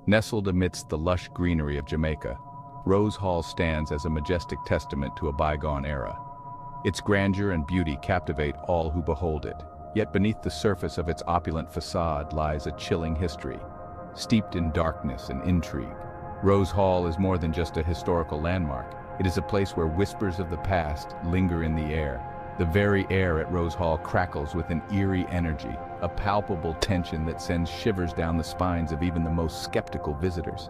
Nestled amidst the lush greenery of Jamaica, Rose Hall stands as a majestic testament to a bygone era. Its grandeur and beauty captivate all who behold it, yet beneath the surface of its opulent facade lies a chilling history, steeped in darkness and intrigue. Rose Hall is more than just a historical landmark. It is a place where whispers of the past linger in the air. The very air at Rose Hall crackles with an eerie energy, a palpable tension that sends shivers down the spines of even the most skeptical visitors.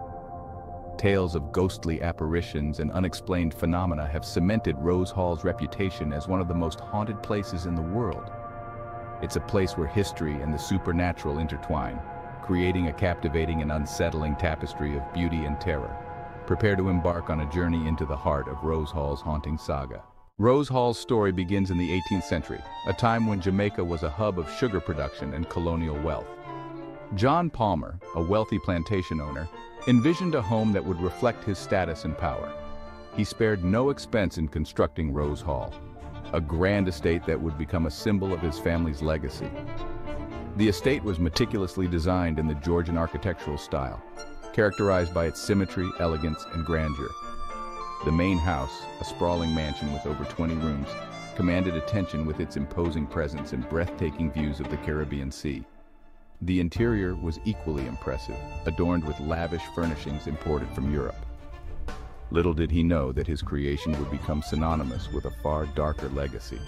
Tales of ghostly apparitions and unexplained phenomena have cemented Rose Hall's reputation as one of the most haunted places in the world. It's a place where history and the supernatural intertwine, creating a captivating and unsettling tapestry of beauty and terror. Prepare to embark on a journey into the heart of Rose Hall's haunting saga. Rose Hall's story begins in the 18th century, a time when Jamaica was a hub of sugar production and colonial wealth. John Palmer, a wealthy plantation owner, envisioned a home that would reflect his status and power. He spared no expense in constructing Rose Hall, a grand estate that would become a symbol of his family's legacy. The estate was meticulously designed in the Georgian architectural style, characterized by its symmetry, elegance, and grandeur. The main house, a sprawling mansion with over 20 rooms, commanded attention with its imposing presence and breathtaking views of the Caribbean Sea. The interior was equally impressive, adorned with lavish furnishings imported from Europe. Little did he know that his creation would become synonymous with a far darker legacy,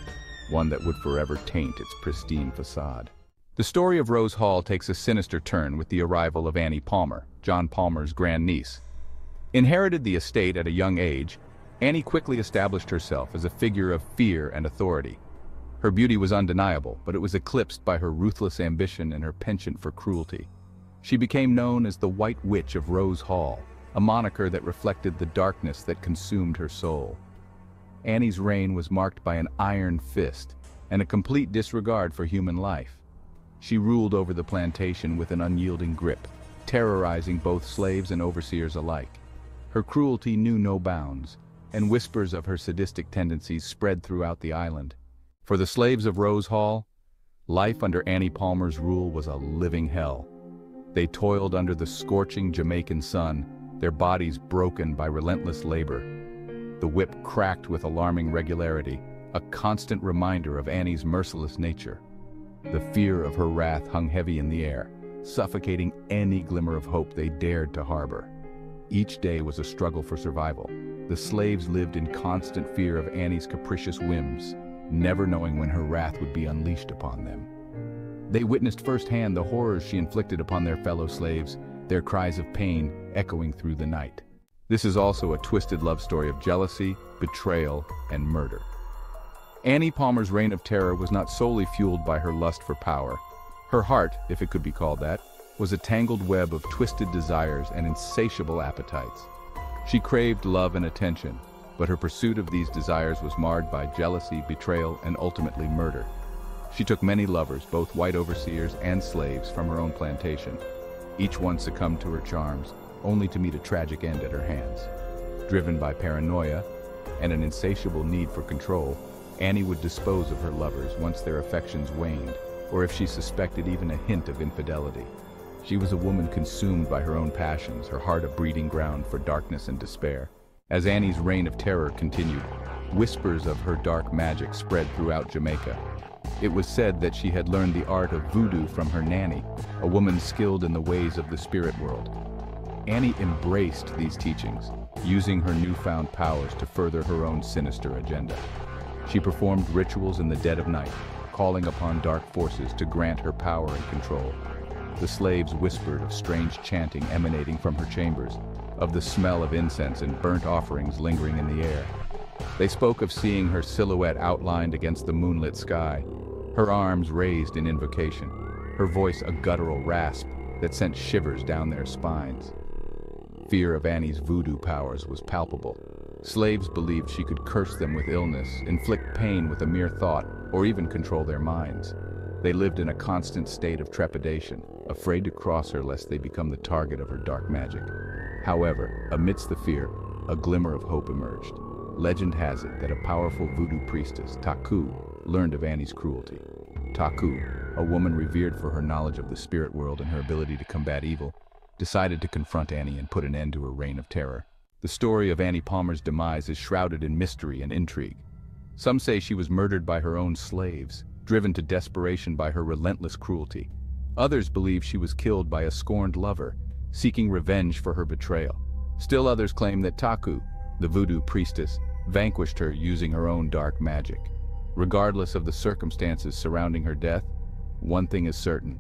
one that would forever taint its pristine facade. The story of Rose Hall takes a sinister turn with the arrival of Annie Palmer, John Palmer's grandniece. Inherited the estate at a young age, Annie quickly established herself as a figure of fear and authority. Her beauty was undeniable, but it was eclipsed by her ruthless ambition and her penchant for cruelty. She became known as the White Witch of Rose Hall, a moniker that reflected the darkness that consumed her soul. Annie's reign was marked by an iron fist and a complete disregard for human life. She ruled over the plantation with an unyielding grip, terrorizing both slaves and overseers alike. Her cruelty knew no bounds, and whispers of her sadistic tendencies spread throughout the island. For the slaves of Rose Hall, life under Annie Palmer's rule was a living hell. They toiled under the scorching Jamaican sun, their bodies broken by relentless labor. The whip cracked with alarming regularity, a constant reminder of Annie's merciless nature. The fear of her wrath hung heavy in the air, suffocating any glimmer of hope they dared to harbor. Each day was a struggle for survival. The slaves lived in constant fear of Annie's capricious whims, never knowing when her wrath would be unleashed upon them. They witnessed firsthand the horrors she inflicted upon their fellow slaves, their cries of pain echoing through the night. This is also a twisted love story of jealousy, betrayal, and murder. Annie Palmer's reign of terror was not solely fueled by her lust for power. Her heart, if it could be called that, was a tangled web of twisted desires and insatiable appetites. She craved love and attention, but her pursuit of these desires was marred by jealousy, betrayal, and ultimately murder. She took many lovers, both white overseers and slaves, from her own plantation. Each one succumbed to her charms, only to meet a tragic end at her hands. Driven by paranoia and an insatiable need for control, Annie would dispose of her lovers once their affections waned, or if she suspected even a hint of infidelity. She was a woman consumed by her own passions, her heart a breeding ground for darkness and despair. As Annie's reign of terror continued, whispers of her dark magic spread throughout Jamaica. It was said that she had learned the art of voodoo from her nanny, a woman skilled in the ways of the spirit world. Annie embraced these teachings, using her newfound powers to further her own sinister agenda. She performed rituals in the dead of night, calling upon dark forces to grant her power and control. The slaves whispered of strange chanting emanating from her chambers, of the smell of incense and burnt offerings lingering in the air. They spoke of seeing her silhouette outlined against the moonlit sky, her arms raised in invocation, her voice a guttural rasp that sent shivers down their spines. Fear of Annie's voodoo powers was palpable. Slaves believed she could curse them with illness, inflict pain with a mere thought, or even control their minds. They lived in a constant state of trepidation, afraid to cross her lest they become the target of her dark magic. However, amidst the fear, a glimmer of hope emerged. Legend has it that a powerful voodoo priestess, Taku, learned of Annie's cruelty. Taku, a woman revered for her knowledge of the spirit world and her ability to combat evil, decided to confront Annie and put an end to her reign of terror. The story of Annie Palmer's demise is shrouded in mystery and intrigue. Some say she was murdered by her own slaves, driven to desperation by her relentless cruelty. Others believe she was killed by a scorned lover, seeking revenge for her betrayal. Still others claim that Taku, the voodoo priestess, vanquished her using her own dark magic. Regardless of the circumstances surrounding her death, one thing is certain: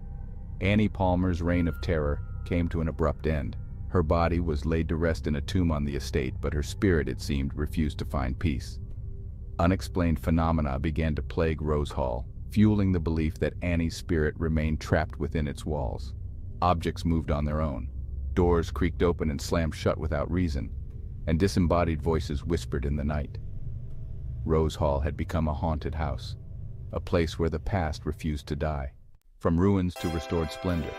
Annie Palmer's reign of terror came to an abrupt end. Her body was laid to rest in a tomb on the estate, but her spirit, it seemed, refused to find peace. Unexplained phenomena began to plague Rose Hall, fueling the belief that Annie's spirit remained trapped within its walls. Objects moved on their own. Doors creaked open and slammed shut without reason, and disembodied voices whispered in the night. Rose Hall had become a haunted house, a place where the past refused to die, from ruins to restored splendor.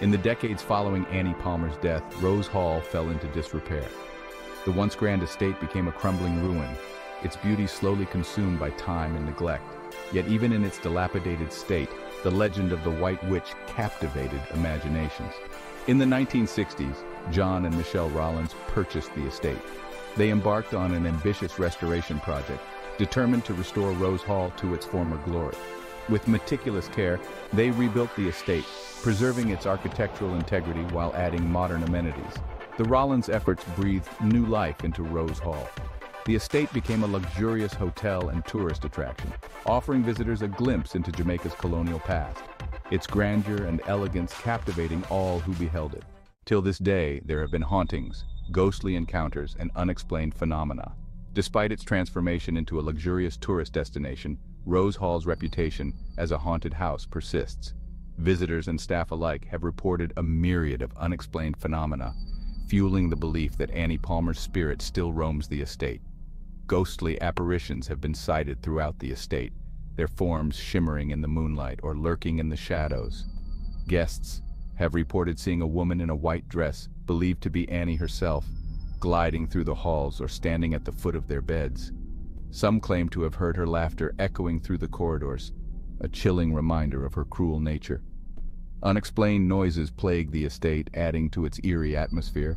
In the decades following Annie Palmer's death, Rose Hall fell into disrepair. The once grand estate became a crumbling ruin, its beauty slowly consumed by time and neglect. Yet even in its dilapidated state, the legend of the White Witch captivated imaginations. In the 1960s, John and Michelle Rollins purchased the estate. They embarked on an ambitious restoration project, determined to restore Rose Hall to its former glory. With meticulous care, they rebuilt the estate, preserving its architectural integrity while adding modern amenities. The Rollins' efforts breathed new life into Rose Hall. The estate became a luxurious hotel and tourist attraction, offering visitors a glimpse into Jamaica's colonial past, its grandeur and elegance captivating all who beheld it. Till this day, there have been hauntings, ghostly encounters, and unexplained phenomena. Despite its transformation into a luxurious tourist destination, Rose Hall's reputation as a haunted house persists. Visitors and staff alike have reported a myriad of unexplained phenomena, fueling the belief that Annie Palmer's spirit still roams the estate. Ghostly apparitions have been sighted throughout the estate, their forms shimmering in the moonlight or lurking in the shadows. Guests have reported seeing a woman in a white dress, believed to be Annie herself, gliding through the halls or standing at the foot of their beds. Some claim to have heard her laughter echoing through the corridors, a chilling reminder of her cruel nature. Unexplained noises plague the estate, adding to its eerie atmosphere.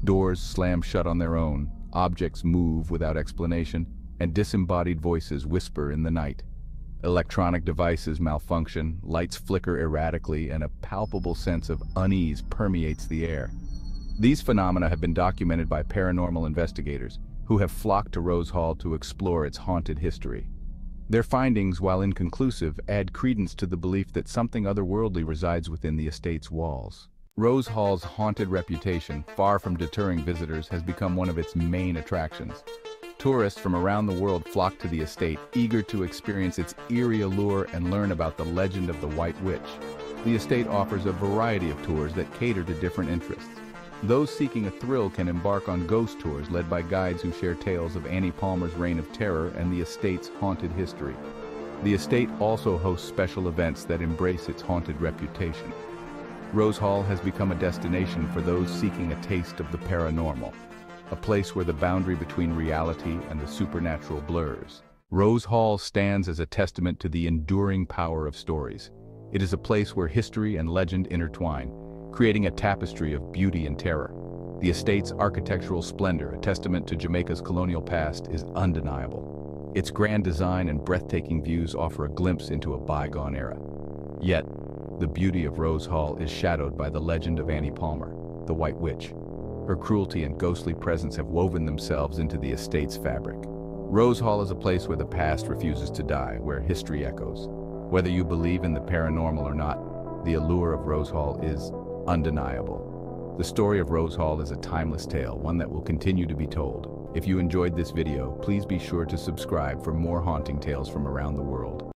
Doors slam shut on their own, objects move without explanation, and disembodied voices whisper in the night. Electronic devices malfunction, lights flicker erratically, and a palpable sense of unease permeates the air. These phenomena have been documented by paranormal investigators, who have flocked to Rose Hall to explore its haunted history. Their findings, while inconclusive, add credence to the belief that something otherworldly resides within the estate's walls. Rose Hall's haunted reputation, far from deterring visitors, has become one of its main attractions. Tourists from around the world flock to the estate, eager to experience its eerie allure and learn about the legend of the White Witch. The estate offers a variety of tours that cater to different interests. Those seeking a thrill can embark on ghost tours led by guides who share tales of Annie Palmer's reign of terror and the estate's haunted history. The estate also hosts special events that embrace its haunted reputation. Rose Hall has become a destination for those seeking a taste of the paranormal, a place where the boundary between reality and the supernatural blurs. Rose Hall stands as a testament to the enduring power of stories. It is a place where history and legend intertwine, creating a tapestry of beauty and terror. The estate's architectural splendor, a testament to Jamaica's colonial past, is undeniable. Its grand design and breathtaking views offer a glimpse into a bygone era. Yet, the beauty of Rose Hall is shadowed by the legend of Annie Palmer, the White Witch. Her cruelty and ghostly presence have woven themselves into the estate's fabric. Rose Hall is a place where the past refuses to die, where history echoes. Whether you believe in the paranormal or not, the allure of Rose Hall is undeniable. The story of Rose Hall is a timeless tale, one that will continue to be told. If you enjoyed this video, please be sure to subscribe for more haunting tales from around the world.